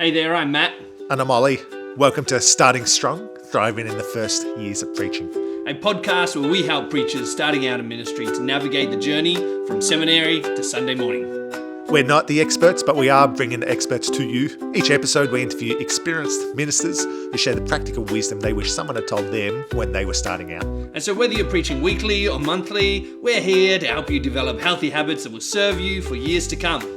Hey there, I'm Matt. And I'm Ollie. Welcome to Starting Strong, Thriving in the First Years of Preaching. A podcast where we help preachers starting out in ministry to navigate the journey from seminary to Sunday morning. We're not the experts, but we are bringing the experts to you. Each episode we interview experienced ministers who share the practical wisdom they wish someone had told them when they were starting out. And so whether you're preaching weekly or monthly, we're here to help you develop healthy habits that will serve you for years to come.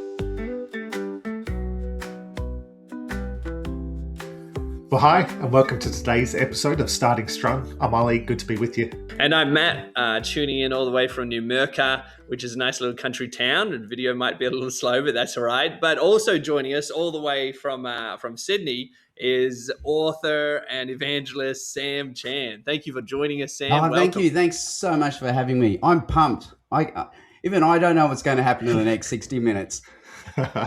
Well, hi, and welcome to today's episode of Starting Strong. I'm Ollie, good to be with you. And I'm Matt, tuning in all the way from New Merca, which is a nice little country town. The video might be a little slow, but that's all right. But also joining us all the way from Sydney is author and evangelist Sam Chan. Thank you for joining us, Sam. Welcome. Thank you. Thanks so much for having me. I'm pumped. Even I don't know what's going to happen in the next 60 minutes.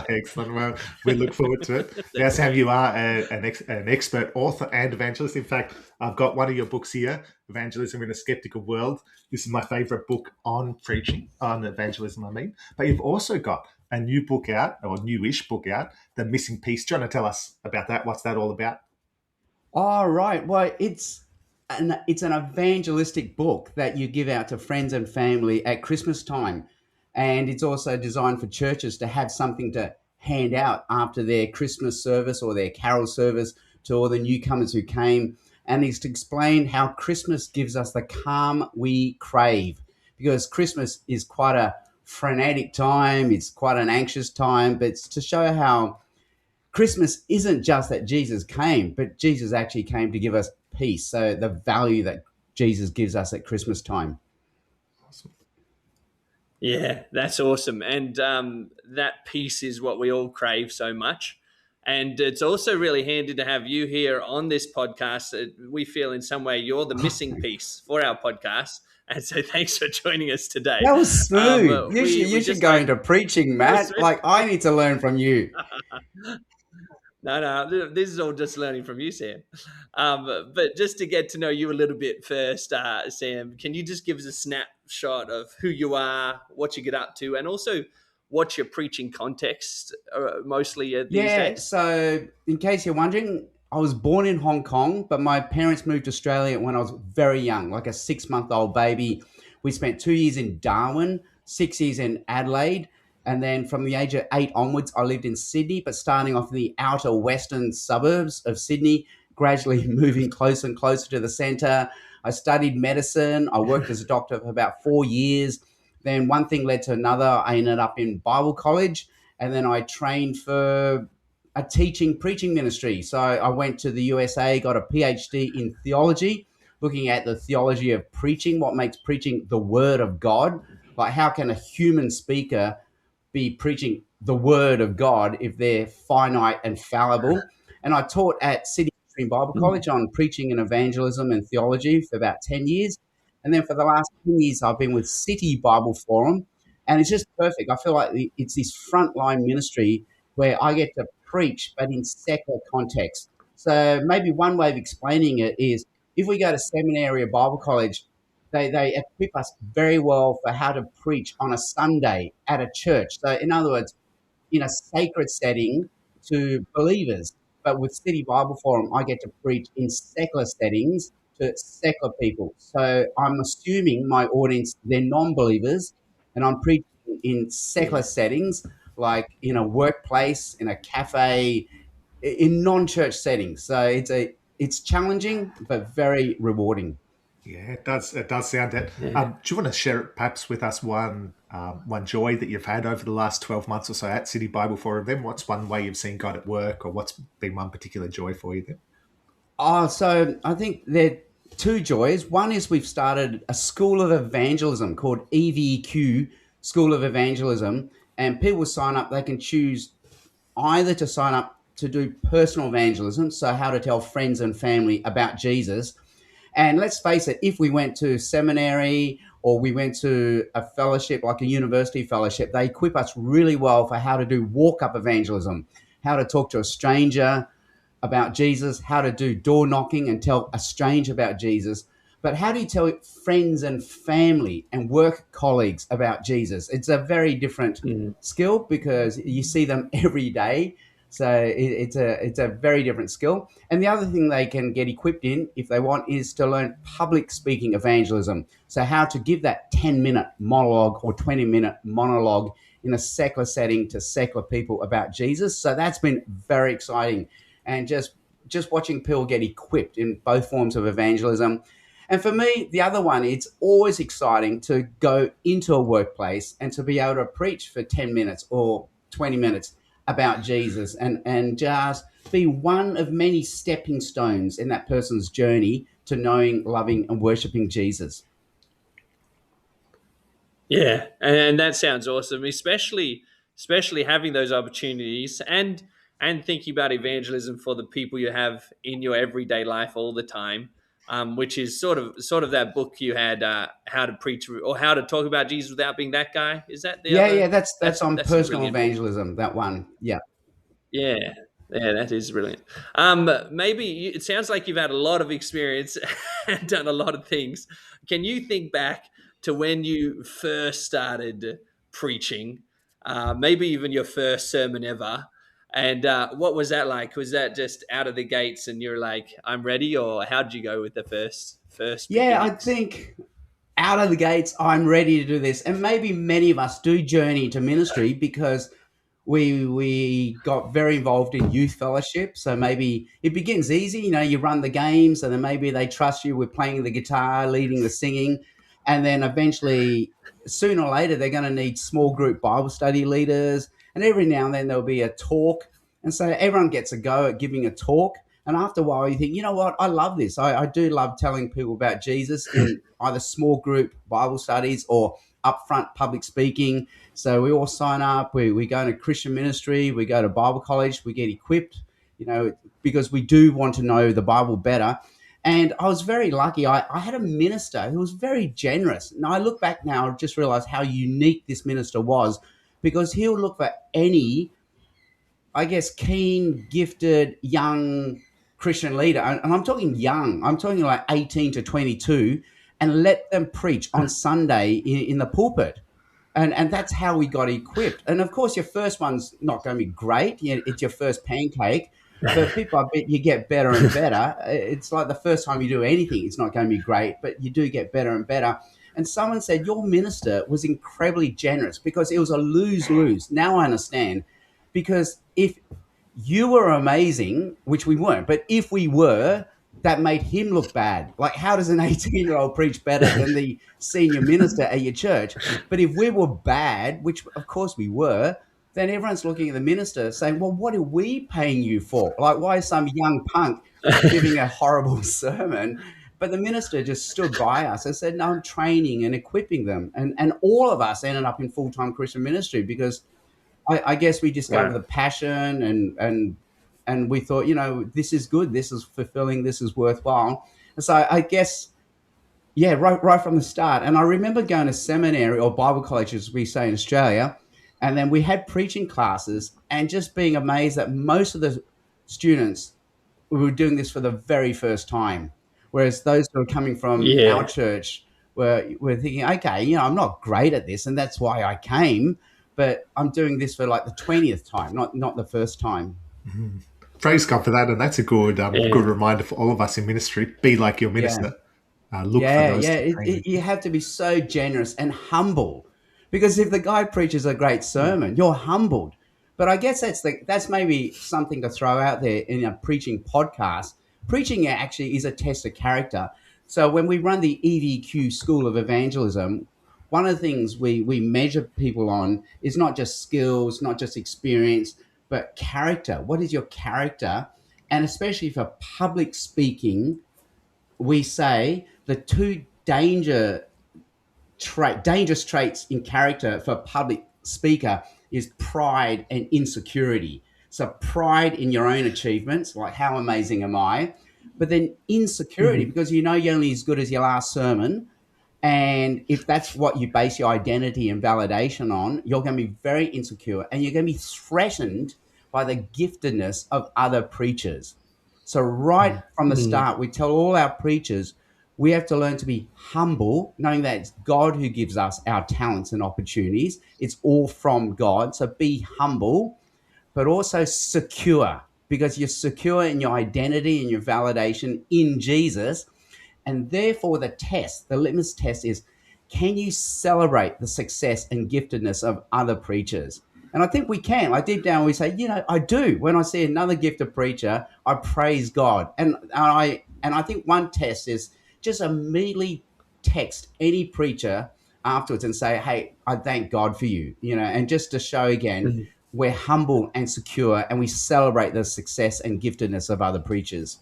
Excellent. Well, we look forward to it. Now, Sam, you are an expert author and evangelist. In fact, I've got one of your books here, Evangelism in a Skeptical World. This is my favorite book on preaching, on evangelism, I mean. But you've also got a new book out, or newish book out, The Missing Piece. Do you want to tell us about that? What's that all about? All right. Well, it's an evangelistic book that you give out to friends and family at Christmas time. And it's also designed for churches to have something to hand out after their Christmas service or their carol service to all the newcomers who came. And it's to explain how Christmas gives us the calm we crave. Because Christmas is quite a frenetic time, it's quite an anxious time, but it's to show how Christmas isn't just that Jesus came, but Jesus actually came to give us peace. So the value that Jesus gives us at Christmas time. Yeah, that's awesome. And that peace is what we all crave so much. And it's also really handy to have you here on this podcast. We feel in some way you're the missing piece for our podcast. And so thanks for joining us today. That was smooth. You should go into preaching, Matt. Like, I need to learn from you. No, this is all just learning from you, Sam. But just to get to know you a little bit first, Sam, can you just give us a snapshot of who you are, what you get up to, and also what's your preaching context mostly these days? Yeah, so in case you're wondering, I was born in Hong Kong, but my parents moved to Australia when I was very young, like a 6-month-old baby. We spent 2 years in Darwin, 6 years in Adelaide. And then from the age of 8 onwards, I lived in Sydney, but starting off in the outer western suburbs of Sydney, gradually moving closer and closer to the centre. I studied medicine. I worked as a doctor for about 4 years. Then one thing led to another. I ended up in Bible college, and then I trained for a preaching ministry. So I went to the USA, got a PhD in theology, looking at the theology of preaching, what makes preaching the word of God. Like, how can a human speaker be preaching the word of God if they're finite and fallible? And I taught at Sydney Bible College on preaching and evangelism and theology for about 10 years. And then for the last 10 years, I've been with City Bible Forum. And it's just perfect. I feel like it's this frontline ministry where I get to preach, but in secular context. So maybe one way of explaining it is, if we go to seminary or Bible college, they equip us very well for how to preach on a Sunday at a church. So in other words, in a sacred setting to believers. But with City Bible Forum, I get to preach in secular settings to secular people. So I'm assuming my audience, they're non-believers, and I'm preaching in secular settings, like in a workplace, in a cafe, in non-church settings. So it's challenging, but very rewarding. Yeah, it does sound it. Yeah. Do you want to share perhaps with us one joy that you've had over the last 12 months or so at City Bible Forum? Then what's one way you've seen God at work, or what's been one particular joy for you then? So I think there are two joys. One is we've started a school of evangelism called EVQ, School of Evangelism, and people sign up. They can choose either to sign up to do personal evangelism, so how to tell friends and family about Jesus. And let's face it, if we went to seminary or we went to a fellowship, like a university fellowship, they equip us really well for how to do walk-up evangelism, how to talk to a stranger about Jesus, how to do door knocking and tell a stranger about Jesus. But how do you tell friends and family and work colleagues about Jesus? It's a very different skill because you see them every day. So it's a very different skill. And the other thing they can get equipped in, if they want, is to learn public speaking evangelism. So how to give that 10-minute monologue or 20-minute monologue in a secular setting to secular people about Jesus. So that's been very exciting, and just watching people get equipped in both forms of evangelism. And for me, the other one, it's always exciting to go into a workplace and to be able to preach for 10 minutes or 20 minutes about Jesus, and just be one of many stepping stones in that person's journey to knowing, loving, and worshiping Jesus. Yeah, and that sounds awesome, especially having those opportunities and thinking about evangelism for the people you have in your everyday life all the time, which is sort of that book you had, how to preach or how to talk about Jesus without being that guy. Is that the Yeah, other? yeah, that's on That's a personal brilliant book. evangelism. That one, yeah. Yeah, yeah, that is brilliant. Maybe it sounds like you've had a lot of experience and done a lot of things. Can you think back to when you first started preaching? Maybe even your first sermon ever. And what was that like? Was that just out of the gates and you're like, "I'm ready," or how did you go with the first Yeah, I beginnings? think out of the gates, I'm ready to do this. And maybe many of us do journey to ministry because we got very involved in youth fellowship. So maybe it begins easy. You know, you run the games, and then maybe they trust you with playing the guitar, leading the singing, and then eventually, sooner or later, they're going to need small group Bible study leaders, and every now and then there'll be a talk, and so everyone gets a go at giving a talk. And after a while, you think, you know what? I love this. I do love telling people about Jesus in either small group Bible studies or upfront public speaking. So we all sign up. We go to Christian ministry. We go to Bible college. We get equipped, you know, because we do want to know the Bible better. And I was very lucky. I had a minister who was very generous. And I look back now, I just realized how unique this minister was, because he'll look for any, I guess, keen, gifted, young Christian leader. And I'm talking young, I'm talking like 18 to 22, and let them preach on Sunday in the pulpit. And that's how we got equipped. And of course, your first one's not going to be great. It's your first pancake. But people, I bet you get better and better. It's like the first time you do anything, it's not going to be great, but you do get better and better. And someone said, your minister was incredibly generous because it was a lose lose. Now I understand. Because if you were amazing, which we weren't, but if we were, that made him look bad. Like, how does an 18-year-old preach better than the senior minister at your church? But if we were bad, which of course we were, then everyone's looking at the minister saying, well, what are we paying you for? Like, why is some young punk giving a horrible sermon? But the minister just stood by us and said, no, I'm training and equipping them. And all of us ended up in full-time Christian ministry because I guess we discovered Wow. the passion, and we thought, you know, this is good, this is fulfilling, this is worthwhile. And so I guess, yeah, right from the start. And I remember going to seminary or Bible college, as we say in Australia, and then we had preaching classes, and just being amazed that most of the students were doing this for the very first time, whereas those who are coming from our Yeah. church were thinking, okay, you know, I'm not great at this, and that's why I came, but I'm doing this for like the 20th time, not the first time. Praise God for that, and that's a good Yeah. good reminder for all of us in ministry. Be like your Yeah. minister. Look for those Yeah. to train you. You have to be so generous and humble, because if the guy preaches a great sermon, you're humbled. But I guess that's maybe something to throw out there in a preaching podcast. Preaching actually is a test of character. So when we run the EVQ School of Evangelism, one of the things we measure people on is not just skills, not just experience, but character. What is your character? And especially for public speaking, we say the two dangerous traits in character for a public speaker is pride and insecurity. So pride in your own achievements, like how amazing am I? But then insecurity, Mhm. because you know you're only as good as your last sermon. And if that's what you base your identity and validation on, you're going to be very insecure, and you're going to be threatened by the giftedness of other preachers. So right from the Mm. start, we tell all our preachers, we have to learn to be humble, knowing that it's God who gives us our talents and opportunities. It's all from God. So be humble, but also secure, because you're secure in your identity and your validation in Jesus. And therefore, the litmus test is, can you celebrate the success and giftedness of other preachers? And I think we can. Like deep down, we say, I do. When I see another gifted preacher, I praise God. And I think one test is just immediately text any preacher afterwards and say, hey, I thank God for you, and just to show again, we're humble and secure and we celebrate the success and giftedness of other preachers.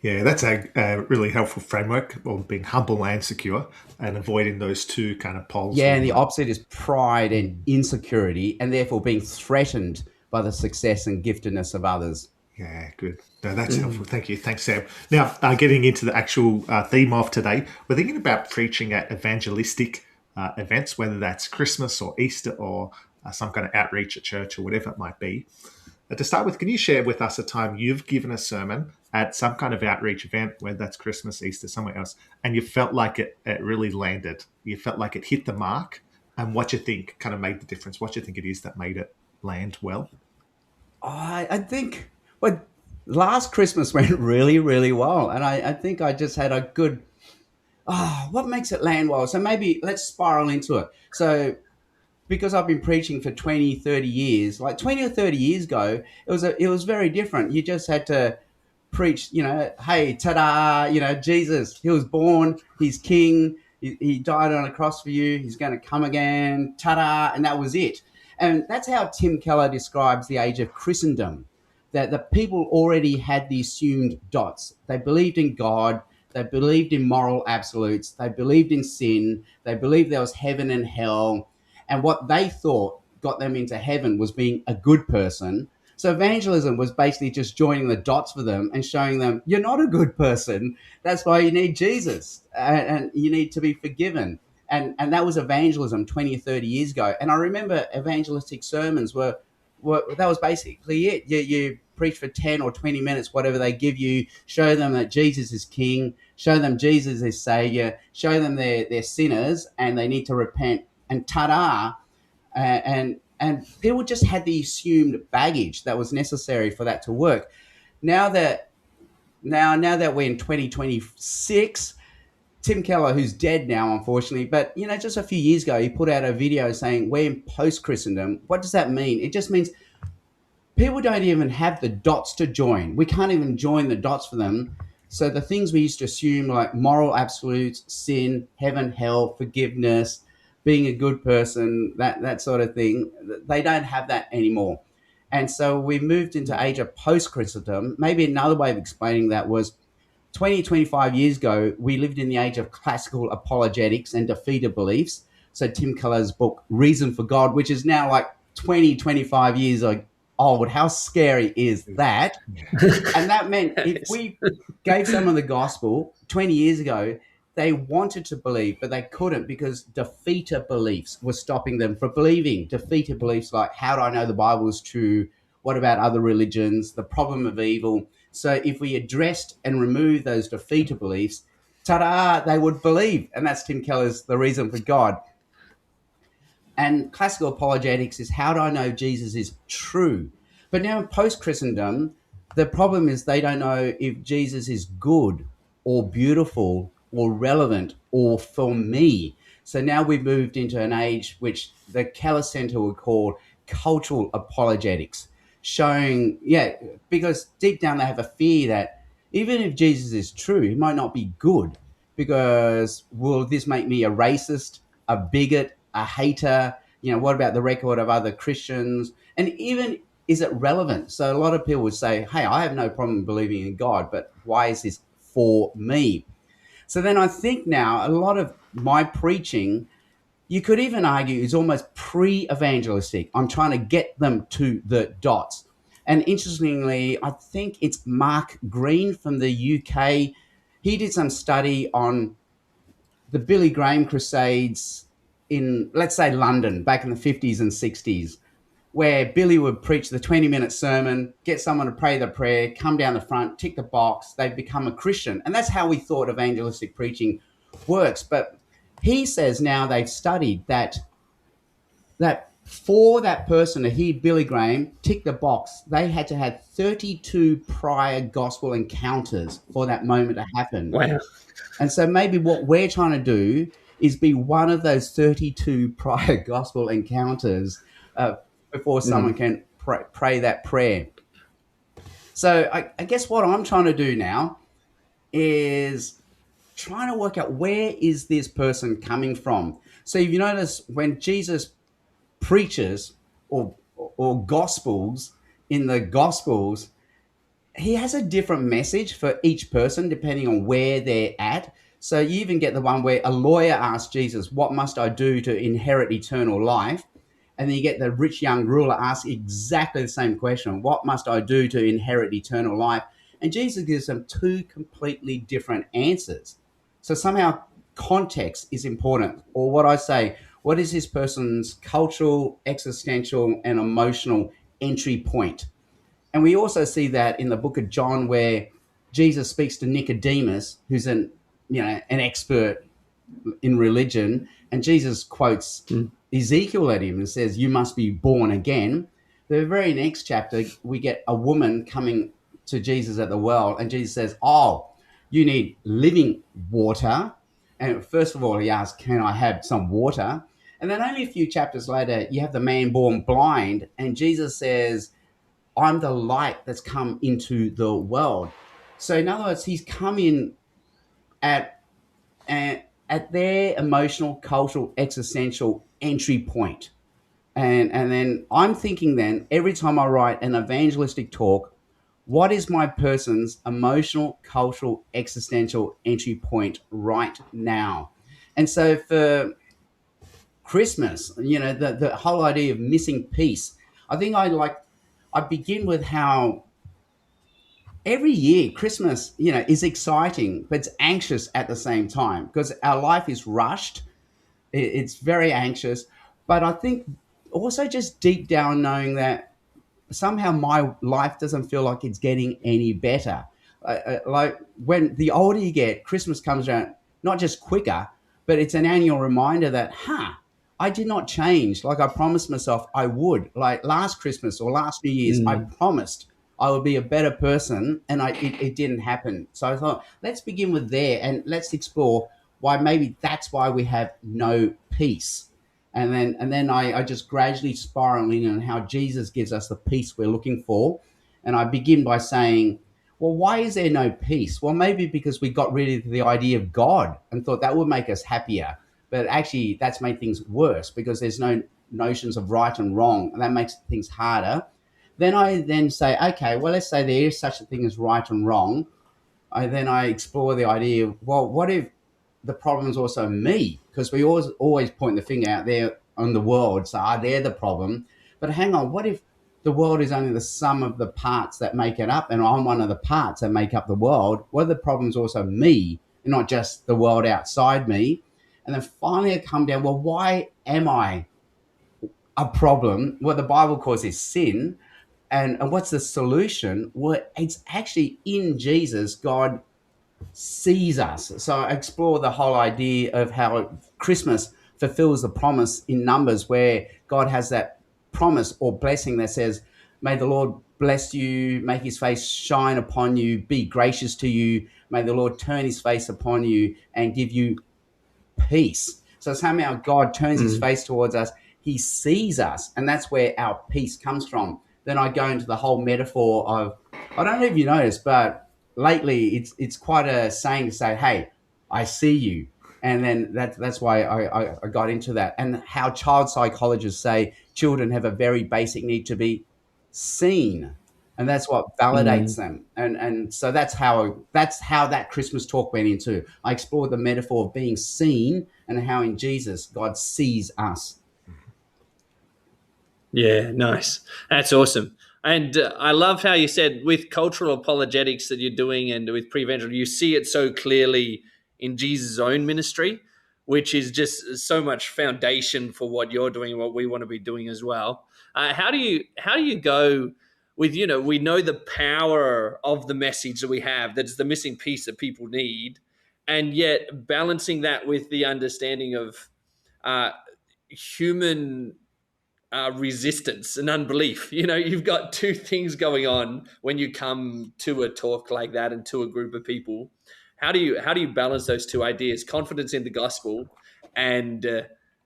Yeah, that's a really helpful framework of being humble and secure and avoiding those two kind of poles. Yeah, and the opposite is pride and insecurity, and therefore being threatened by the success and giftedness of others. Yeah, good. No, that's helpful. Thank you. Thanks, Sam. Now, getting into the actual theme of today, we're thinking about preaching at evangelistic events, whether that's Christmas or Easter or some kind of outreach at church or whatever it might be. To start with, can you share with us a time you've given a sermon at some kind of outreach event, whether that's Christmas, Easter, somewhere else, and you felt like it really landed? You felt like it hit the mark, and what you think kind of made the difference? What you think it is that made it land well? I think last Christmas went really, really well. And I think I just had a good, what makes it land well? So maybe let's spiral into it. So because I've been preaching for 20, 30 years, like 20 or 30 years ago, it was very different. You just had to preach, hey, ta-da, Jesus, he was born, he's king, he died on a cross for you, he's going to come again, ta-da, and that was it. And that's how Tim Keller describes the age of Christendom, that the people already had the assumed dots. They believed in God, they believed in moral absolutes, they believed in sin, they believed there was heaven and hell, and what they thought got them into heaven was being a good person. So evangelism was basically just joining the dots for them and showing them, you're not a good person. That's why you need Jesus, and you need to be forgiven. And that was evangelism 20 or 30 years ago. And I remember evangelistic sermons were that was basically it. You preach for 10 or 20 minutes, whatever they give you, show them that Jesus is king, show them Jesus is savior, show them they're sinners and they need to repent, and ta-da. And people just had the assumed baggage that was necessary for that to work. Now that we're in 2026, Tim Keller, who's dead now, unfortunately, but just a few years ago, he put out a video saying we're in post-Christendom. What does that mean? It just means people don't even have the dots to join. We can't even join the dots for them. So the things we used to assume, like moral absolutes, sin, heaven, hell, forgiveness, being a good person, that sort of thing, they don't have that anymore. And so we moved into age of post-Christendom. Maybe another way of explaining that was 20, 25 years ago, we lived in the age of classical apologetics and defeated beliefs. So Tim Keller's book, Reason for God, which is now like 20, 25 years old. How scary is that? And that meant if we gave someone the gospel 20 years ago, they wanted to believe, but they couldn't because defeater beliefs were stopping them from believing. Defeater beliefs like, how do I know the Bible is true? What about other religions? The problem of evil. So if we addressed and removed those defeater beliefs, ta-da, they would believe. And that's Tim Keller's The Reason for God. And classical apologetics is, how do I know Jesus is true? But now in post-Christendom, the problem is they don't know if Jesus is good or beautiful or relevant or for me. So now we've moved into an age which the Keller Center would call cultural apologetics, showing, because deep down they have a fear that even if Jesus is true, he might not be good, because will this make me a racist, a bigot, a hater? What about the record of other Christians? And even, is it relevant? So a lot of people would say, hey, I have no problem believing in God, but why is this for me? So then I think now a lot of my preaching, you could even argue, is almost pre-evangelistic. I'm trying to get them to the dots. And interestingly, I think it's Mark Green from the UK. He did some study on the Billy Graham crusades in, let's say, London back in the 50s and 60s, where Billy would preach the 20-minute sermon, get someone to pray the prayer, come down the front, tick the box, they'd become a Christian. And that's how we thought evangelistic preaching works. But he says now they've studied that For that person to hear Billy Graham tick the box, they had to have 32 prior gospel encounters for that moment to happen. Wow. And so maybe what we're trying to do is be one of those 32 prior gospel encounters before someone can pray that prayer. So I guess what I'm trying to do now is trying to work out, where is this person coming from? So if you notice, when Jesus preaches or gospels in the gospels, he has a different message for each person depending on where they're at. So you even get the one where a lawyer asks Jesus, "What must I do to inherit eternal life?" And then you get the rich young ruler ask exactly the same question, "What must I do to inherit eternal life?" And Jesus gives them two completely different answers. So somehow context is important. Or what I say, what is this person's cultural, existential, and emotional entry point? And we also see that in the book of John, where Jesus speaks to Nicodemus, who's an expert in religion, and Jesus quotes Ezekiel at him and says, "You must be born again." The very next chapter, we get a woman coming to Jesus at the well, and Jesus says, "Oh, you need living water." And first of all, he asks, "Can I have some water?" And then only a few chapters later, you have the man born blind, and Jesus says, "I'm the light that's come into the world." So in other words, he's come in at at their emotional, cultural, existential entry point. And then I'm thinking, then every time I write an evangelistic talk, what is my person's emotional, cultural, existential entry point right now? And so for Christmas, the whole idea of missing peace, I think I begin with how every year Christmas, is exciting, but it's anxious at the same time because our life is rushed. It's very anxious. But I think also just deep down knowing that somehow my life doesn't feel like it's getting any better. Like when the older you get, Christmas comes around not just quicker, but it's an annual reminder that, I did not change like I promised myself I would. Like last Christmas or last New Year's, I promised I would be a better person, and it didn't happen. So I thought, let's begin with there and let's explore why maybe that's why we have no peace. And then I just gradually spiral in on how Jesus gives us the peace we're looking for. And I begin by saying, well, why is there no peace? Well, maybe because we got rid of the idea of God and thought that would make us happier. But actually, that's made things worse because there's no notions of right and wrong, and that makes things harder. Then I then say, okay, well, let's say there is such a thing as right and wrong. Then I explore the idea of, well, what if the problem is also me? Because we always point the finger out there on the world, so they're the problem. But hang on, what if the world is only the sum of the parts that make it up, and I'm one of the parts that make up the world? What if the problem is also me, and not just the world outside me? And then finally I come down, well, why am I a problem? What the Bible calls is sin. And what's the solution? Well, it's actually in Jesus. God sees us. So I explore the whole idea of how Christmas fulfills the promise in Numbers, where God has that promise or blessing that says, "May the Lord bless you, make his face shine upon you, be gracious to you. May the Lord turn his face upon you and give you peace." So somehow God turns his face towards us. He sees us, and that's where our peace comes from. Then I go into the whole metaphor of, I don't know if you noticed, but lately it's quite a saying to say, "Hey, I see you." And then that's why I got into that, and how child psychologists say children have a very basic need to be seen, and that's what validates them. And so that's how that Christmas talk went into. I explored the metaphor of being seen and how in Jesus God sees us. Yeah, nice. That's awesome. And I love how you said with cultural apologetics that you're doing and with pre-evangel, you see it so clearly in Jesus' own ministry, which is just so much foundation for what you're doing and what we want to be doing as well. How do you go with, we know the power of the message that we have, that's the missing piece that people need, and yet balancing that with the understanding of uh, human resistance and unbelief. You've got two things going on when you come to a talk like that and to a group of people. How do you balance those two ideas, confidence in the gospel and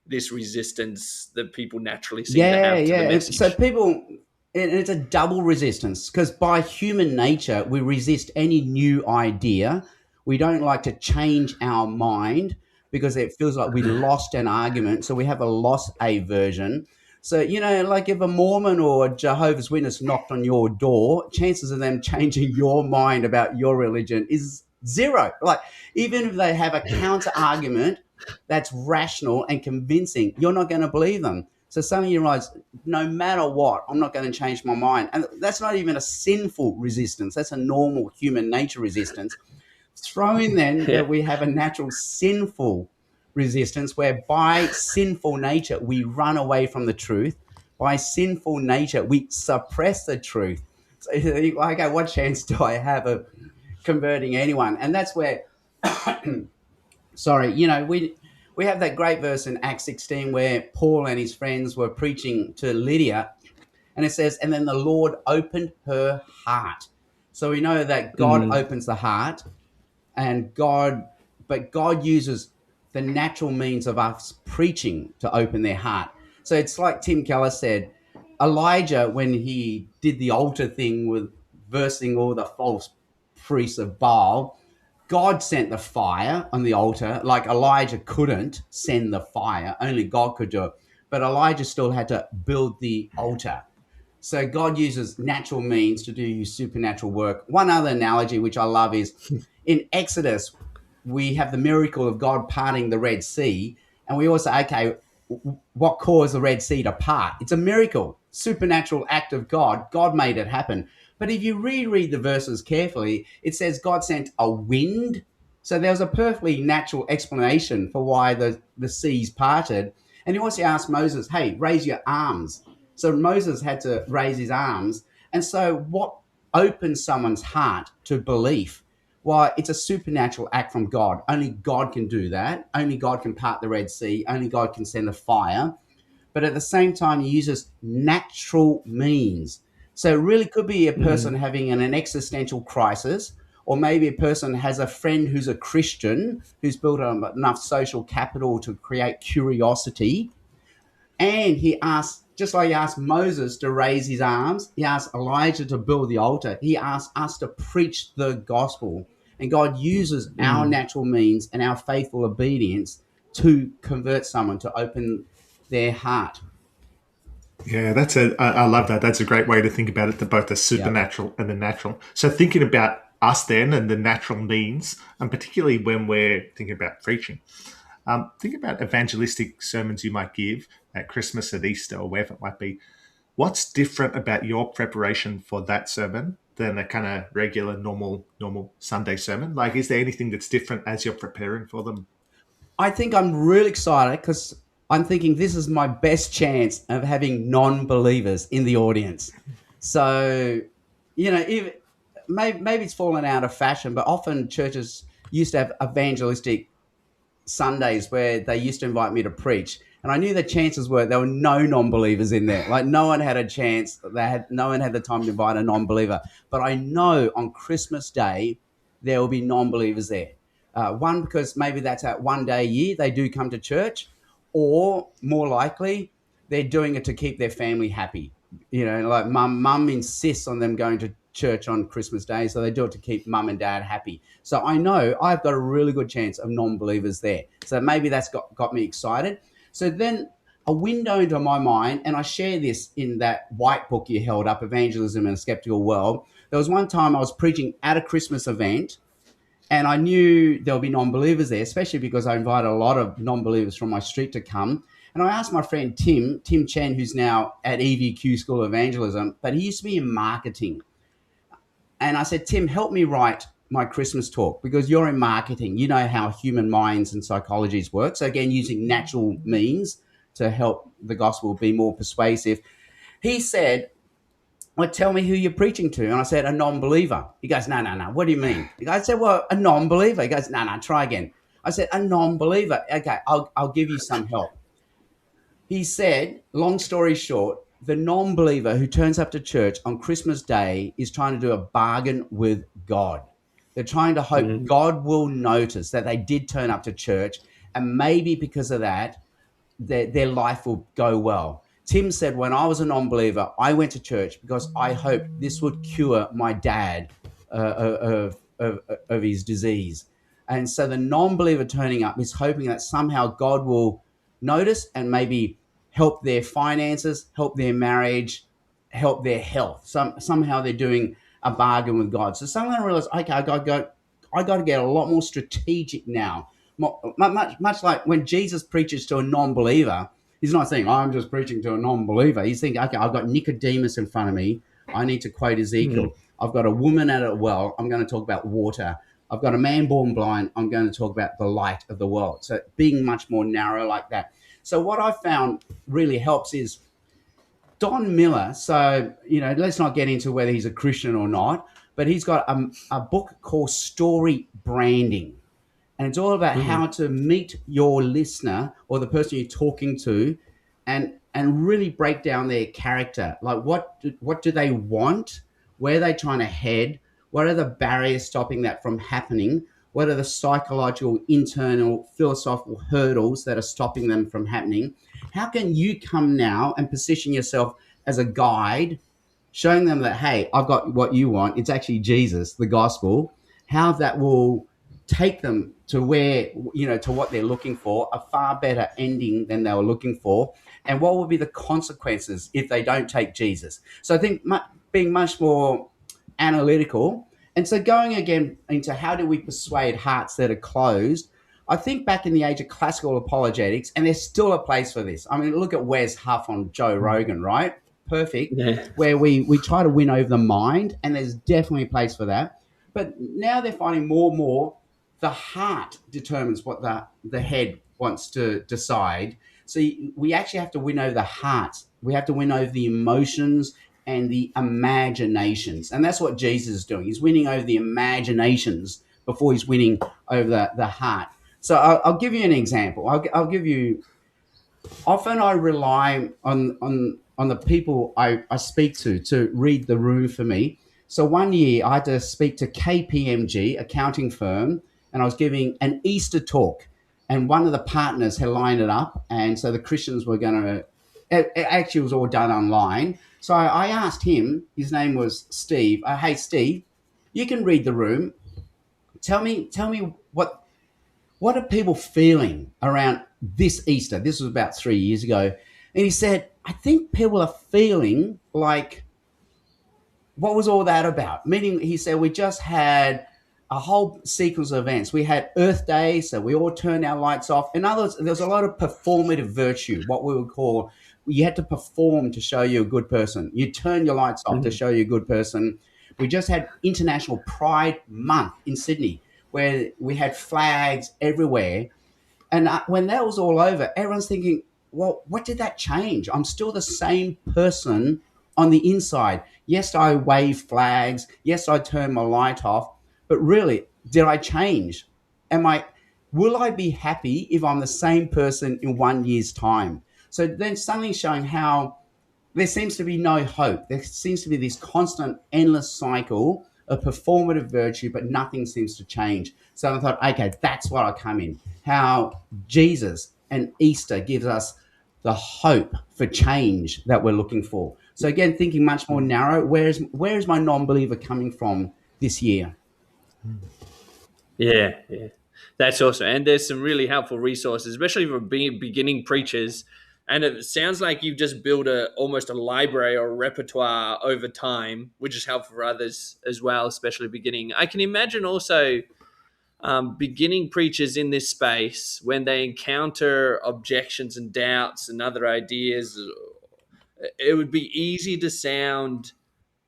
this resistance that people naturally seem to Yeah, have to the yeah. So message? people, and it's a double resistance because by human nature, we resist any new idea. We don't like to change our mind because it feels like we lost an argument. So we have a loss aversion. So, like if a Mormon or a Jehovah's Witness knocked on your door, chances of them changing your mind about your religion is zero. Like, even if they have a counter argument that's rational and convincing, you're not going to believe them. So some of you realize, no matter what, I'm not going to change my mind. And that's not even a sinful resistance. That's a normal human nature resistance. Throw in then Yeah. that we have a natural sinful resistance where by sinful nature, we run away from the truth. By sinful nature, we suppress the truth. So you think, okay, what chance do I have of converting anyone? And that's where, sorry, we have that great verse in Acts 16 where Paul and his friends were preaching to Lydia, and it says, and then the Lord opened her heart. So we know that God Mm. opens the heart, but God uses the natural means of us preaching to open their heart. So it's like Tim Keller said, Elijah, when he did the altar thing with versing all the false priests of Baal, God sent the fire on the altar. Like Elijah couldn't send the fire, only God could do it. But Elijah still had to build the altar. So God uses natural means to do supernatural work. One other analogy, which I love, is in Exodus, we have the miracle of God parting the Red Sea. And we also, okay, what caused the Red Sea to part? It's a miracle, supernatural act of God. God made it happen. But if you reread the verses carefully, it says God sent a wind. So there was a perfectly natural explanation for why the seas parted. And he also asked Moses, hey, raise your arms. So Moses had to raise his arms. And so what opens someone's heart to belief? Well, it's a supernatural act from God. Only God can do that. Only God can part the Red Sea. Only God can send a fire. But at the same time, he uses natural means. So it really could be a person Mm. having an existential crisis, or maybe a person has a friend who's a Christian who's built up enough social capital to create curiosity. And he asked, just like he asked Moses to raise his arms, he asked Elijah to build the altar. He asked us to preach the gospel. And God uses our Mm. natural means and our faithful obedience to convert someone, to open their heart. Yeah, I love that. That's a great way to think about it, both the Yep. supernatural and the natural. So thinking about us then and the natural means, and particularly when we're thinking about preaching, think about evangelistic sermons you might give at Christmas, at Easter, or wherever it might be. What's different about your preparation for that sermon than a kind of regular, normal Sunday sermon? Like, is there anything that's different as you're preparing for them? I think I'm really excited because I'm thinking this is my best chance of having non-believers in the audience. So, if maybe it's fallen out of fashion, but often churches used to have evangelistic Sundays where they used to invite me to preach. And I knew the chances were there were no non-believers in there. Like no one had a chance. No one had the time to invite a non-believer. But I know on Christmas Day there will be non-believers there. One, because maybe that's at one day a year they do come to church, or more likely they're doing it to keep their family happy. Like mum insists on them going to church on Christmas Day, so they do it to keep mum and dad happy. So I know I've got a really good chance of non-believers there. So maybe that's got me excited. So then a window into my mind, and I share this in that white book you held up, Evangelism in a Skeptical World. There was one time I was preaching at a Christmas event, and I knew there'll be non-believers there, especially because I invited a lot of non-believers from my street to come. And I asked my friend Tim Chen, who's now at EVQ School of Evangelism, but he used to be in marketing. And I said, Tim, help me write my Christmas talk because you're in marketing. You know how human minds and psychologies work. So again, using natural means to help the gospel be more persuasive. He said, well, tell me who you're preaching to. And I said, a non-believer. He goes, no. What do you mean? I said, well, a non-believer. He goes, no, try again. I said, a non-believer. Okay, I'll give you some help. He said, long story short, the non believer who turns up to church on Christmas Day is trying to do a bargain with God. They're trying to hope Mm, God will notice that they did turn up to church, and maybe because of that, their life will go well. Tim said, when I was a non believer, I went to church because I hoped this would cure my dad of his disease. And so the non believer turning up is hoping that somehow God will notice and maybe help their finances, help their marriage, help their health. Somehow they're doing a bargain with God. So someone realized, okay, I got to get a lot more strategic now. Much like when Jesus preaches to a non-believer, he's not saying, I'm just preaching to a non-believer. He's thinking, okay, I've got Nicodemus in front of me. I need to quote mm, Ezekiel. I've got a woman at a well. I'm going to talk about water. I've got a man born blind. I'm going to talk about the light of the world. So being much more narrow like that. So what I found really helps is Don Miller. So, let's not get into whether he's a Christian or not, but he's got a book called Story Branding. And it's all about mm, how to meet your listener or the person you're talking to, and really break down their character. Like what do they want? Where are they trying to head? What are the barriers stopping that from happening? What are the psychological, internal, philosophical hurdles that are stopping them from happening? How can you come now and position yourself as a guide, showing them that, hey, I've got what you want. It's actually Jesus, the gospel. How that will take them to where, to what they're looking for, a far better ending than they were looking for. And what will be the consequences if they don't take Jesus? So I think being much more analytical. And so going again into how do we persuade hearts that are closed, I think back in the age of classical apologetics, and there's still a place for this. I mean, look at Wes Huff on Joe Rogan, right? Perfect, yeah. where we try to win over the mind, and there's definitely a place for that. But now they're finding more and more the heart determines what the head wants to decide. So we actually have to win over the hearts. We have to win over the emotions and the imaginations. And that's what Jesus is doing. He's winning over the imaginations before he's winning over the heart. So I'll give you an example. I'll give you, often I rely on the people I speak to read the room for me. So one year I had to speak to KPMG, accounting firm, and I was giving an Easter talk. And one of the partners had lined it up, and so the Christians were going to. It actually was all done online. So I asked him. His name was Steve. Hey, Steve, you can read the room. Tell me what are people feeling around this Easter? This was about 3 years ago. And he said, I think people are feeling like, what was all that about? Meaning, he said, we just had a whole sequence of events. We had Earth Day, so we all turned our lights off. In other words, there's a lot of performative virtue, what we would call, you had to perform to show you're a good person. You turn your lights off to Mm, show you're a good person. We just had International Pride Month in Sydney, where we had flags everywhere. And when that was all over, everyone's thinking, well, what did that change? I'm still the same person on the inside. Yes, I wave flags. Yes, I turn my light off. But really, did I change? Am I, will I be happy if I'm the same person in 1 year's time? So then suddenly showing how there seems to be no hope. There seems to be this constant, endless cycle of performative virtue, but nothing seems to change. So I thought, okay, that's what I come in. How Jesus and Easter gives us the hope for change that we're looking for. So again, thinking much more mm. narrow. Where is my non-believer coming from this year? Yeah, yeah, that's awesome. And there's some really helpful resources, especially for beginning preachers. And it sounds like you've just built almost a library or a repertoire over time, which is helpful for others as well, especially beginning. I can imagine also beginning preachers in this space when they encounter objections and doubts and other ideas. It would be easy to sound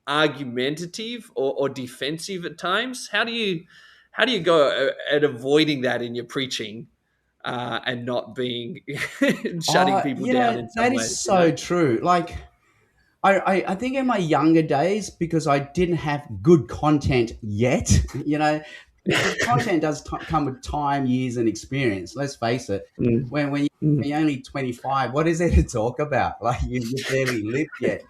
argumentative or defensive at times. How do you go at avoiding that in your preaching and not being shutting people down in some That is ways? so true. Like, I think in my younger days, because I didn't have good content yet, the content does come with time, years, and experience. Let's face it. Mm, mm, When you're only 25, what is there to talk about? Like you barely lived yet.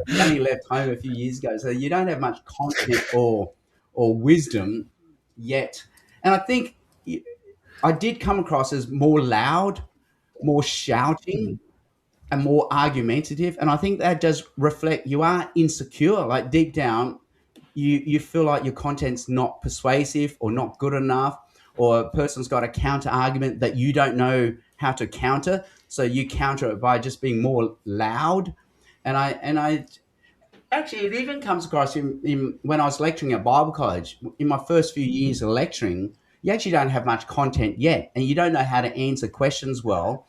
You only left home a few years ago, so you don't have much content or wisdom yet. And I think I did come across as more loud, more shouting, mm, and more argumentative. And I think that does reflect you are insecure. Like deep down, you feel like your content's not persuasive or not good enough, or a person's got a counter argument that you don't know how to counter. So you counter it by just being more loud. And I actually, it even comes across in when I was lecturing at Bible college. In my first few years of lecturing, you actually don't have much content yet, and you don't know how to answer questions well.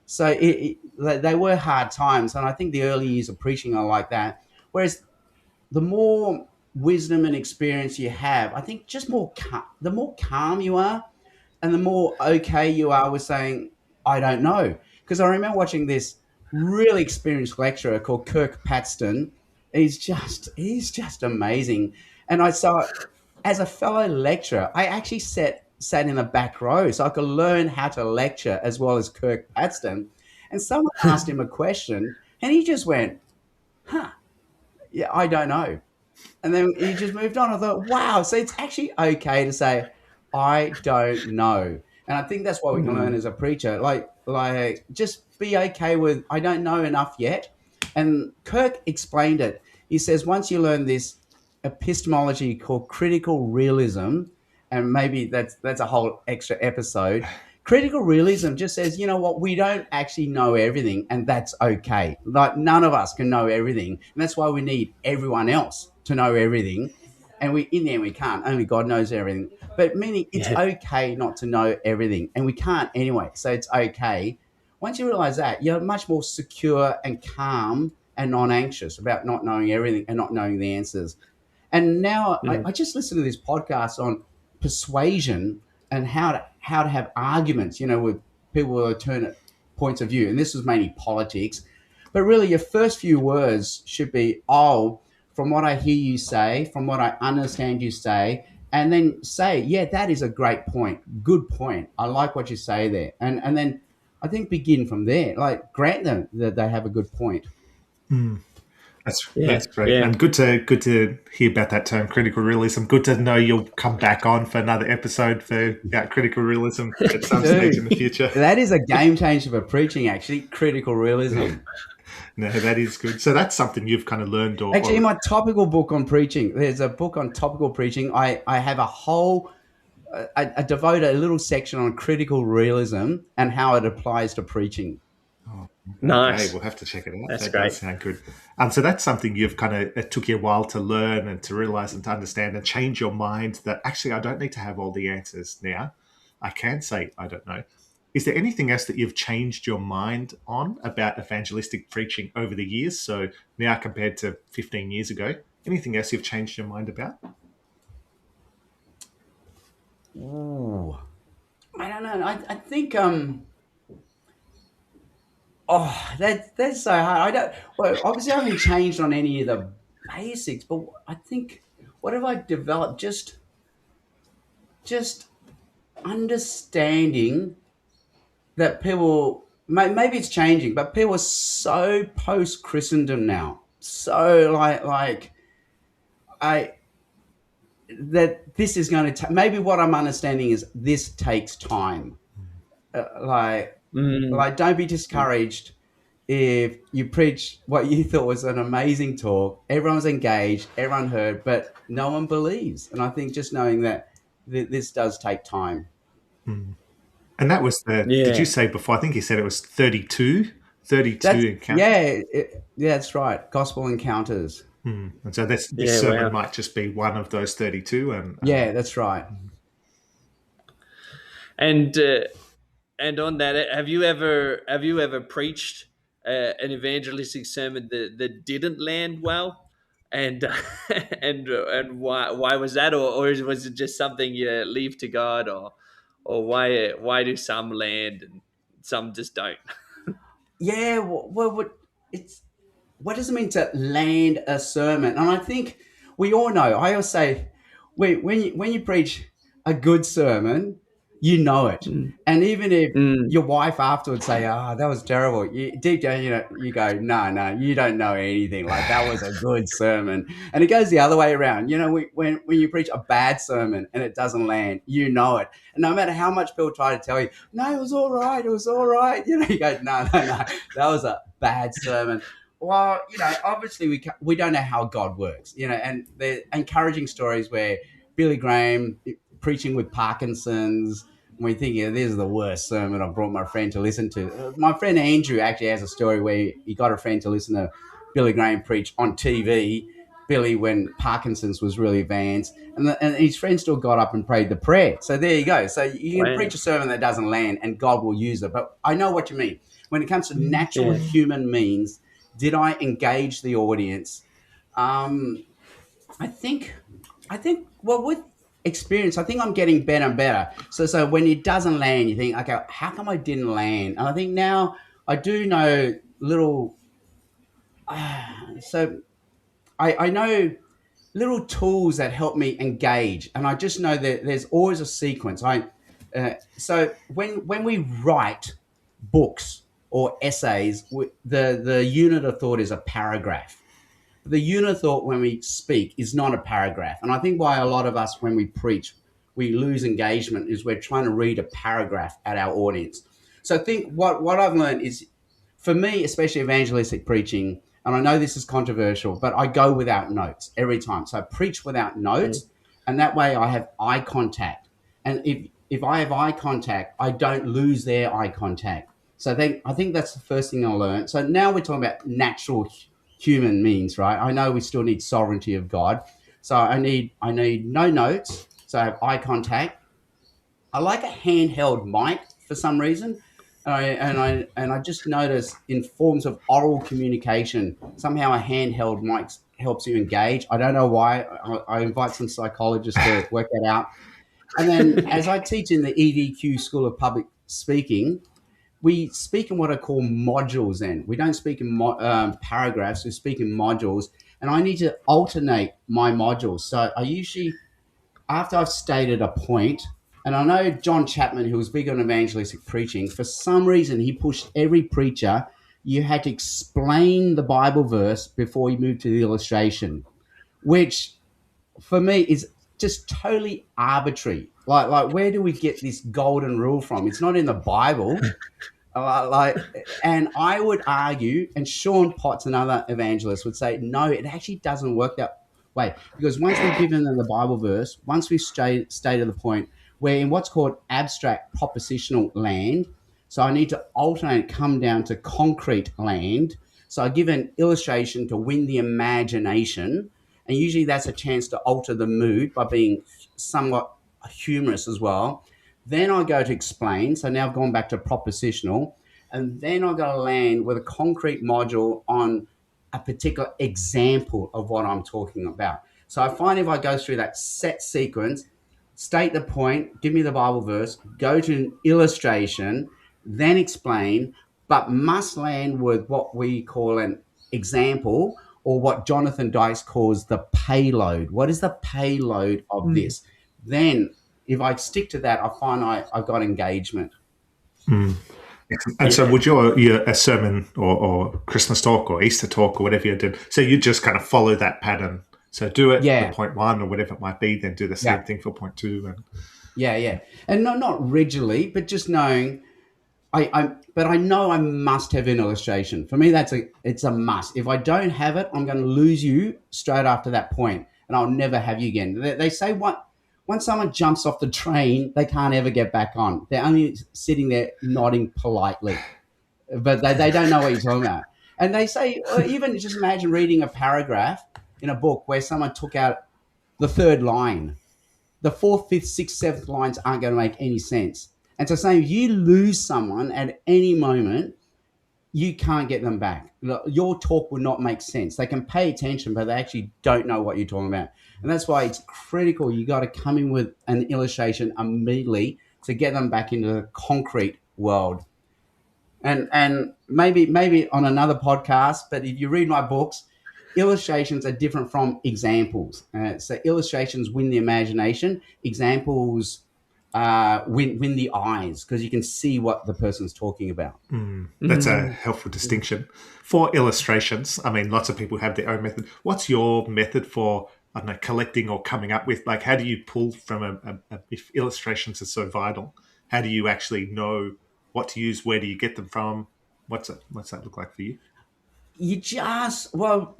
So they were hard times, and I think the early years of preaching are like that. Whereas the more wisdom and experience you have, I think just the more calm you are, and the more okay you are with saying, I don't know. Because I remember watching this really experienced lecturer called Kirk Paxton. He's just amazing. And I saw, as a fellow lecturer, I actually sat in the back row so I could learn how to lecture as well as Kirk Paxton. And someone asked him a question, and he just went, huh, yeah, I don't know. And then he just moved on. I thought, wow, so it's actually okay to say, I don't know. And I think that's what we can learn mm. as a preacher. Like just be okay with I don't know enough yet. And Kirk explained it. He says once you learn this epistemology called critical realism, and maybe that's a whole extra episode. Critical realism just says, you know what, we don't actually know everything, and that's okay. Like none of us can know everything, and that's why we need everyone else to know everything. And we in there we can't. Only God knows everything. But meaning it's Yeah. okay not to know everything, and we can't anyway. So it's okay. Once you realize that, you're much more secure and calm and non-anxious about not knowing everything and not knowing the answers. And now I Mm, just listen to this podcast on persuasion and how to have arguments, with people with alternate points of view. And this was mainly politics. But really, your first few words should be, oh, from what I hear you say, from what I understand you say, and then say, yeah, that is a great point. Good point. I like what you say there. And then I think begin from there. Like grant them that they have a good point. Mm. That's yeah. great, Yeah. and good to hear about that term, critical realism. Good to know you'll come back on for another episode for critical realism at some stage in Dude, the future. that is a game changer for preaching, actually, critical realism. No, that is good. So that's something you've kind of learned, Actually, in or my topical book on preaching, there's a book on topical preaching. I have a whole, I devote a little section on critical realism and how it applies to preaching. oh, okay, Nice. we'll have to check it out. That's That does great. sound good. So that's something you've kind of it took you a while to learn and to realize and to understand and change your mind that actually I don't need to have all the answers now. I can say I don't know. Is there anything else that you've changed your mind on about evangelistic preaching over the years? So now compared to 15 years ago, anything else you've changed your mind about? Ooh, I don't know. I think oh, that's so hard. I don't. Well, obviously, I haven't changed on any of the basics, but I think what have I developed? Just understanding that people maybe it's changing, but people are so post Christendom now. So like I that this is going to maybe what I'm understanding is this takes time. Uh, like Mm, like don't be discouraged if you preach what you thought was an amazing talk, everyone's engaged, everyone heard, but no one believes. And I think just knowing that this does take time. Hmm. And that was did you yeah. say before? I think you said it was 32, 32 That's encounters. yeah, yeah, that's right. Gospel encounters. Hmm. And so this Yeah. sermon Wow. might just be one of those 32. Yeah, that's right. And and on that, have you ever preached an evangelistic sermon that didn't land well? And and why was that, or was it just something you leave to God, or why do some land and some just don't? Yeah, what it's what does it mean to land a sermon? And I think we all know. I always say, when you preach. a good sermon, you know it. Mm. And even if Mm. your wife afterwards say, "Oh, that was terrible," deep down, you go, "No, you don't know anything. Like, that was a good sermon." And it goes the other way around. When you preach a bad sermon and it doesn't land, you know it. And no matter how much people try to tell you, "No, it was all right. It was all right," you go, "No, that was a bad sermon." Well, obviously we don't know how God works, and the encouraging stories where Billy Graham preaching with Parkinson's. And we think, this is the worst sermon I've brought my friend to listen to. My friend Andrew actually has a story where he got a friend to listen to Billy Graham preach on TV, Billy, when Parkinson's was really advanced. And his friend still got up and prayed the prayer. So there you go. So you can Wow. preach a sermon that doesn't land and God will use it. But I know what you mean. When it comes to natural Yeah. human means, did I engage the audience? I think, well, with experience, I think I'm getting better and better. So when it doesn't land, you think, okay, how come I didn't land? And I think now I do know little, so I know little tools that help me engage, and I just know that there's always a sequence. So when we write books or essays, the unit of thought is a paragraph. The unit of thought when we speak is not a paragraph. And I think why a lot of us, when we preach, we lose engagement is we're trying to read a paragraph at our audience. So I think what I've learned is, for me, especially evangelistic preaching, and I know this is controversial, but I go without notes every time. So I preach without notes, and that way I have eye contact. And if I have eye contact, I don't lose their eye contact. So I think that's the first thing I learned. So now we're talking about natural human means, right? I know we still need sovereignty of God. So I need no notes. So I have eye contact. I like a handheld mic for some reason. And I just notice in forms of oral communication, somehow a handheld mic helps you engage. I don't know why. I invite some psychologists to work that out. And then as I teach in the EDQ School of Public Speaking, we speak in what I call modules. Then we don't speak in paragraphs, we speak in modules. And I need to alternate my modules. So I usually, after I've stated a point, and I know John Chapman, who was big on evangelistic preaching, for some reason he pushed every preacher, you had to explain the Bible verse before you moved to the illustration, which for me is just totally arbitrary. Like where do we get this golden rule from? It's not in the Bible. And I would argue, and Sean Potts, another evangelist, would say, no, it actually doesn't work that way. Because once we've given them the Bible verse, once we've stated the point, we're in what's called abstract propositional land. So I need to alternate, come down to concrete land. So I give an illustration to win the imagination. And usually that's a chance to alter the mood by being somewhat humorous as well. Then I go to explain. So now I've gone back to propositional. And then I go to land with a concrete module on a particular example of what I'm talking about. So I find if I go through that set sequence, state the point, give me the Bible verse, go to an illustration, then explain, but must land with what we call an example, or what Jonathan Dice calls the payload. What is the payload of this? Then if I stick to that, I find I've got engagement. And so would your a sermon or Christmas talk or Easter talk or whatever you did, so you just kind of follow that pattern. So do it for point one or whatever it might be, then do the same thing for point two. And and not rigidly, but just knowing but I know I must have an illustration. For me, it's a must. If I don't have it, I'm going to lose you straight after that point, and I'll never have you again. They say once someone jumps off the train, they can't ever get back on. They're only sitting there nodding politely, but they don't know what you're talking about. And they say, even just imagine reading a paragraph in a book where someone took out the third line. The fourth, fifth, sixth, seventh lines aren't going to make any sense. And so saying if you lose someone at any moment, you can't get them back. Your talk will not make sense. They can pay attention, but they actually don't know what you're talking about. And that's why it's critical. You got to come in with an illustration immediately to get them back into the concrete world. And maybe on another podcast, but if you read my books, illustrations are different from examples. So illustrations win the imagination. Examples win the eyes because you can see what the person's talking about. That's a helpful distinction. For illustrations, I mean, lots of people have their own method. What's your method for, I don't know, collecting or coming up with, like, how do you pull from if illustrations are so vital, how do you actually know what to use? Where do you get them from? What's that look like for you? You just, well,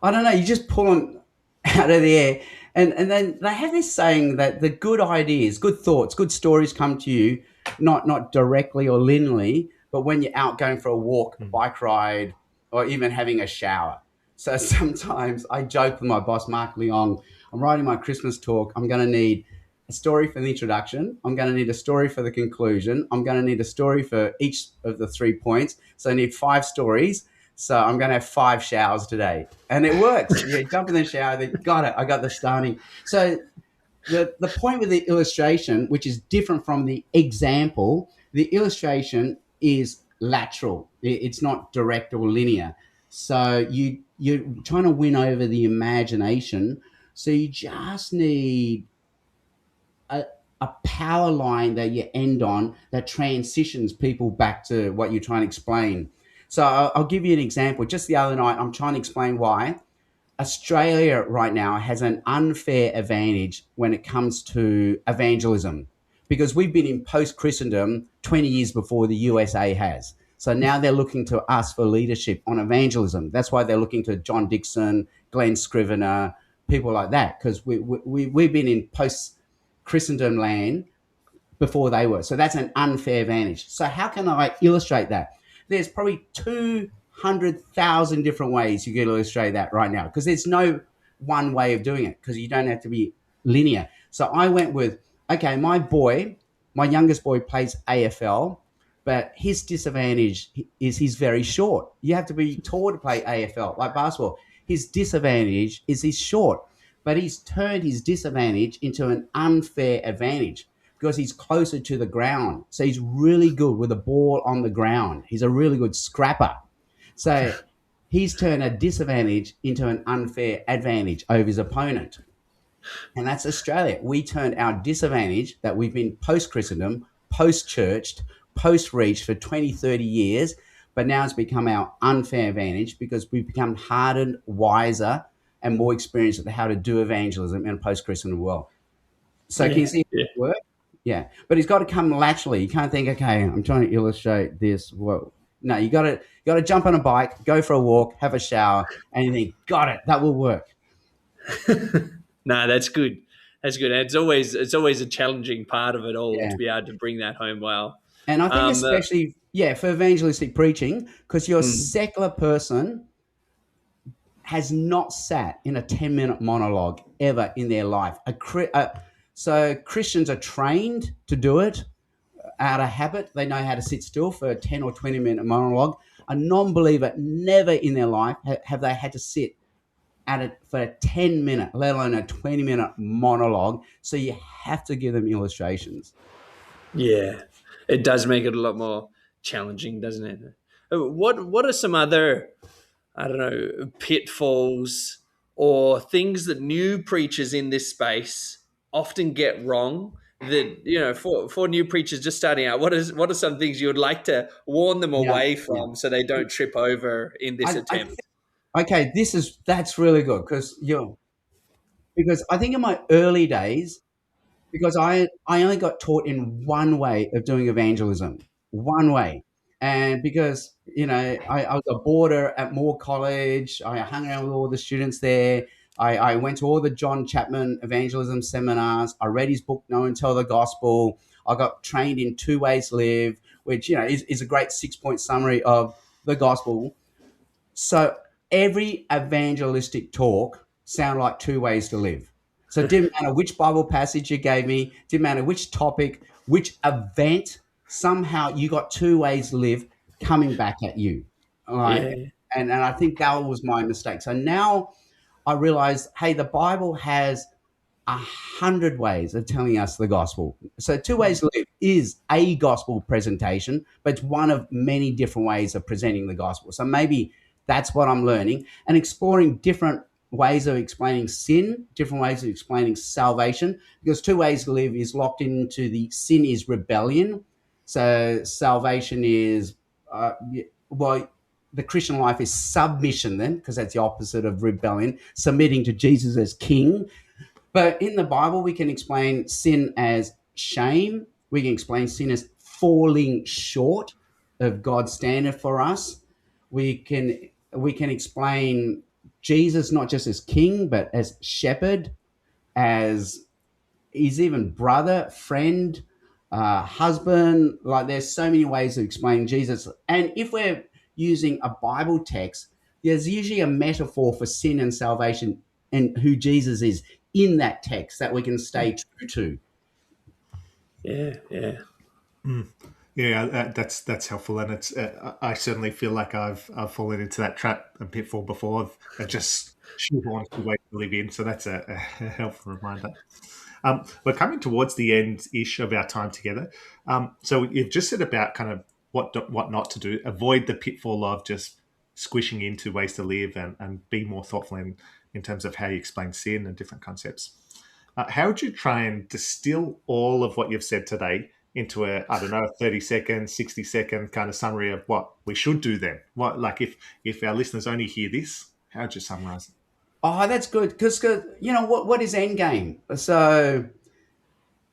I don't know, you just pull them out of the air. And then they have this saying that the good ideas, good thoughts, good stories come to you, not directly or linearly, but when you're out going for a walk, a bike ride, or even having a shower. So sometimes I joke with my boss, Mark Leong, I'm writing my Christmas talk. I'm going to need a story for the introduction. I'm going to need a story for the conclusion. I'm going to need a story for each of the 3 points. So I need 5 stories. So I'm going to have 5 showers today. And it works. You jump in the shower, then got it. I got the starting. So the point with the illustration, which is different from the example, the illustration is lateral. It's not direct or linear. So you're trying to win over the imagination. So you just need a power line that you end on that transitions people back to what you're trying to explain. So I'll give you an example. Just the other night, I'm trying to explain why Australia right now has an unfair advantage when it comes to evangelism because we've been in post-Christendom 20 years before the USA has. So now they're looking to us for leadership on evangelism. That's why they're looking to John Dixon, Glenn Scrivener, people like that, because we've been in post-Christendom land before they were. So that's an unfair advantage. So how can I illustrate that? There's probably 200,000 different ways you can illustrate that right now because there's no one way of doing it because you don't have to be linear. So I went with, okay, my youngest boy plays AFL, but his disadvantage is he's very short. You have to be tall to play AFL, like basketball. His disadvantage is he's short, but he's turned his disadvantage into an unfair advantage because he's closer to the ground. So he's really good with the ball on the ground. He's a really good scrapper. So he's turned a disadvantage into an unfair advantage over his opponent. And that's Australia. We turned our disadvantage that we've been post-Christendom, post-churched, post-reach for 20, 30 years, but now it's become our unfair advantage because we've become hardened, wiser, and more experienced at how to do evangelism in a post-Christendom world. So can you see it work? Yeah, but it's got to come laterally. You can't think, okay, I'm trying to illustrate this. Whoa. No, you got to jump on a bike, go for a walk, have a shower, and you think, got it, that will work. No, that's good. That's good. And it's always a challenging part of it all to be able to bring that home well. And I think especially, for evangelistic preaching, because you're a secular person has not sat in a 10-minute monologue ever in their life. So Christians are trained to do it out of habit. They know how to sit still for a 10 or 20-minute monologue. A non-believer, never in their life have they had to sit at it for a 10-minute, let alone a 20-minute monologue. So you have to give them illustrations. Yeah, it does make it a lot more challenging, doesn't it? What are some other, I don't know, pitfalls or things that new preachers in this space often get wrong that, for new preachers just starting out, what are some things you would like to warn them away from so they don't trip over in this attempt? Okay, that's really good because I think in my early days, because I only got taught in one way of doing evangelism, one way. And because, I was a boarder at Moore College, I hung around with all the students there. I went to all the John Chapman evangelism seminars. I read his book, Know and Tell the Gospel. I got trained in 2 Ways Live, which, is a great 6-point summary of the gospel. So every evangelistic talk sounded like 2 ways to live. So it didn't matter which Bible passage you gave me, didn't matter which topic, which event, somehow you got 2 ways to live coming back at you. And I think that was my mistake. So now I realized, hey, the Bible has 100 ways of telling us the gospel. So 2 Ways to Live is a gospel presentation, but it's one of many different ways of presenting the gospel. So maybe That's what I'm learning, and exploring different ways of explaining sin, different ways of explaining salvation, because two ways to live is locked into the sin is rebellion. So salvation is, well, the Christian life is submission then, because that's the opposite of rebellion, submitting to Jesus as king. But in the Bible, we can explain sin as shame. We can explain sin as falling short of God's standard for us. We can explain Jesus not just as king, but as shepherd, as he's even brother, friend, husband. Like there's so many ways to explain Jesus. And if we're using a Bible text, there's usually a metaphor for sin and salvation and who Jesus is in that text that we can stay true to. Yeah. Yeah, that's helpful, and it's I certainly feel like I've fallen into that trap and pitfall before of just shoehorned the way to live in. So that's a helpful reminder. We're coming towards the end ish of our time together. So you've just said about kind of what not to do, avoid the pitfall of just squishing into ways to live, and be more thoughtful in terms of how you explain sin and different concepts. How would you try and distill all of what you've said today into a, I don't know, 30-second, 60-second kind of summary of what we should do then? What, like if our listeners only hear this, how would you summarize it? Oh, that's good. Because what is end game? So,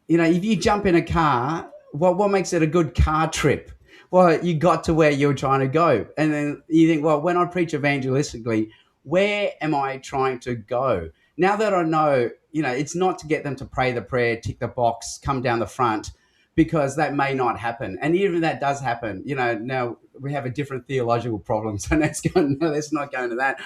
if you jump in a car, what makes it a good car trip? Well, you got to where you're trying to go. And then you think, well, when I preach evangelistically, where am I trying to go? Now that I know, it's not to get them to pray the prayer, tick the box, come down the front, because that may not happen. And even if that does happen, now we have a different theological problem. So let's not go into that.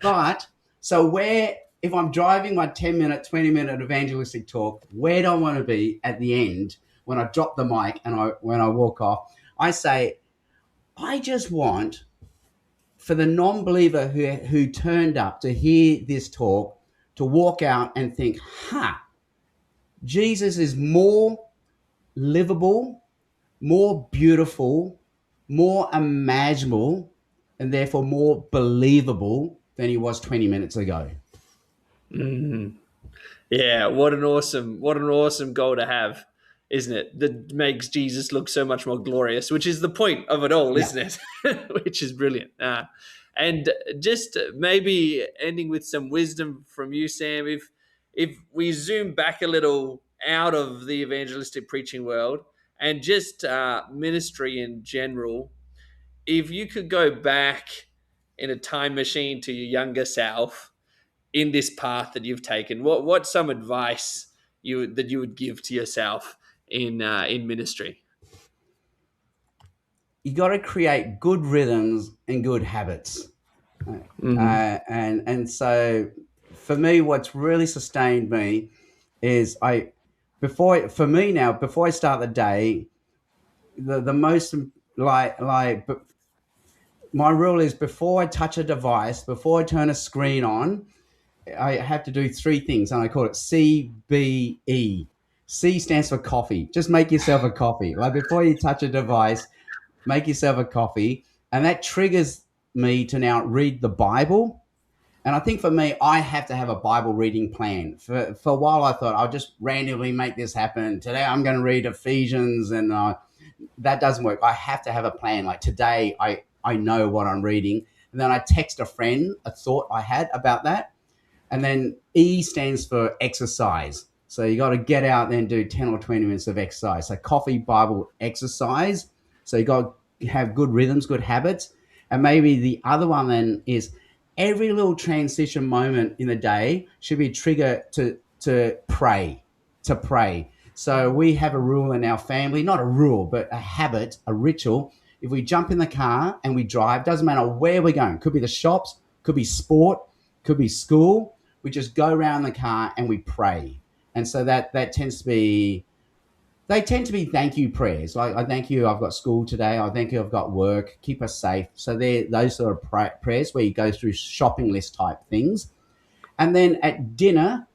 But so if I'm driving my 10-minute, 20-minute evangelistic talk, where do I want to be at the end when I drop the mic and when I walk off? I say, I just want for the non-believer who turned up to hear this talk to walk out and think, Jesus is more livable, more beautiful, more imaginable, and therefore more believable than he was 20 minutes ago. Mm-hmm. Yeah, what an awesome goal to have, isn't it? That makes Jesus look so much more glorious, which is the point of it all, isn't it? Which is brilliant. And just maybe ending with some wisdom from you, Sam. If we zoom back a little out of the evangelistic preaching world and just ministry in general, if you could go back in a time machine to your younger self in this path that you've taken, what's some advice that you would give to yourself in ministry? You got to create good rhythms and good habits. And so for me, what's really sustained me is before I start the day, the most my rule is before I touch a device, before I turn a screen on, I have to do three things, and I call it CBE. C stands for coffee. Just make yourself a coffee. Like before you touch a device, make yourself a coffee. And that triggers me to now read the Bible. And I think for me, I have to have a Bible reading plan. For a while, I thought I'll just randomly make this happen. Today, I'm going to read Ephesians, and that doesn't work. I have to have a plan. Like today, I know what I'm reading. And then I text a friend a thought I had about that. And then E stands for exercise. So you got to get out there and do 10 or 20 minutes of exercise. So coffee, Bible, exercise. So you got to have good rhythms, good habits. And maybe the other one then is every little transition moment in the day should be a trigger to pray. So we have a rule in our family, not a rule, but a habit, a ritual. If we jump in the car and we drive, doesn't matter where we're going. Could be the shops, could be sport, could be school. We just go around the car and we pray. And so that tends to be, they tend to be thank you prayers. Like, I thank you, I've got school today. I thank you, I've got work. Keep us safe. So they're those sort of prayers where you go through shopping list type things. And then at dinner,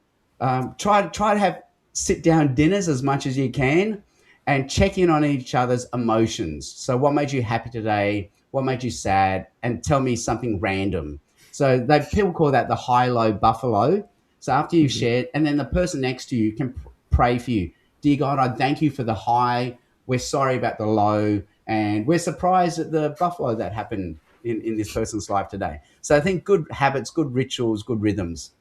try to have sit down dinners as much as you can and check in on each other's emotions. So what made you happy today? what made you sad, and tell me something random. So people call that the high-low buffalo. So after you've shared, and then the person next to you can pray for you. Dear God, I thank you for the high. We're sorry about the low, and we're surprised at the buffalo that happened in this person's life today. So I think good habits, good rituals, good rhythms.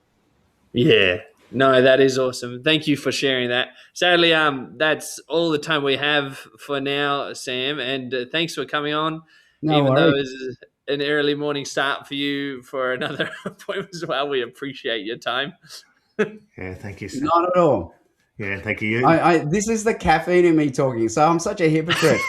Yeah. No, that is awesome. Thank you for sharing that. Sadly, that's all the time we have for now, Sam. And thanks for coming on, No even though worries. it's an early morning start for you for another appointment as well. We appreciate your time. Yeah, thank you, Sam. Not at all. Yeah, thank you. This is the caffeine in me talking, so I'm such a hypocrite.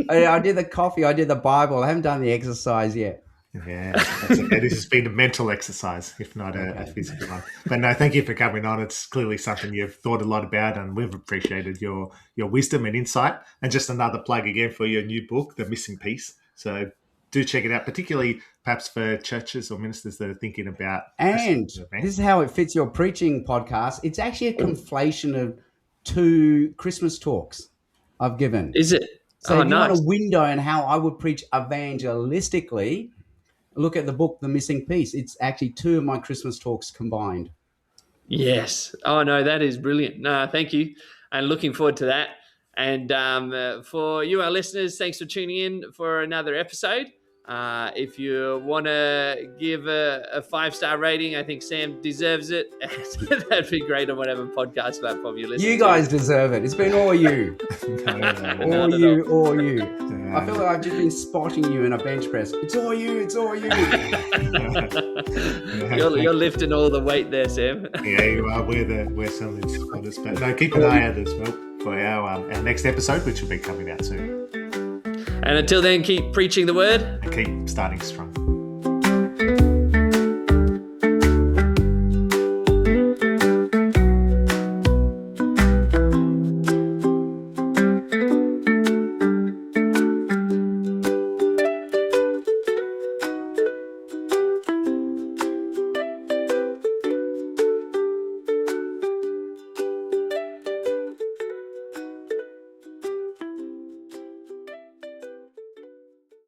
I did the coffee, I did the Bible. I haven't done the exercise yet. Yeah, that's okay. This has been a mental exercise, if not a physical one. But no, thank you for coming on. It's clearly something you've thought a lot about, and we've appreciated your wisdom and insight. And just another plug again for your new book, The Missing Piece. So do check it out, particularly perhaps for churches or ministers that are thinking about. And this is how it fits your preaching podcast. It's actually a conflation of 2 Christmas talks I've given. Is it? So if you nice. want a window in how I would preach evangelistically, look at the book, The Missing Piece. It's actually 2 of my Christmas talks combined. Yes. Oh, no, that is brilliant. No, thank you. And looking forward to that. And for you, our listeners, thanks for tuning in for another episode. If you want to give a 5-star rating, I think Sam deserves it. That'd be great on whatever podcast platform you listen to. You guys deserve it. It's been all you. All you. Yeah. I feel like I've just been spotting you in a bench press. It's all you. You're lifting all the weight there, Sam. Yeah, you are. We're some of the spotters. But no, keep an eye out as well for our next episode, which will be coming out soon. And until then, keep preaching the word. And keep starting strong.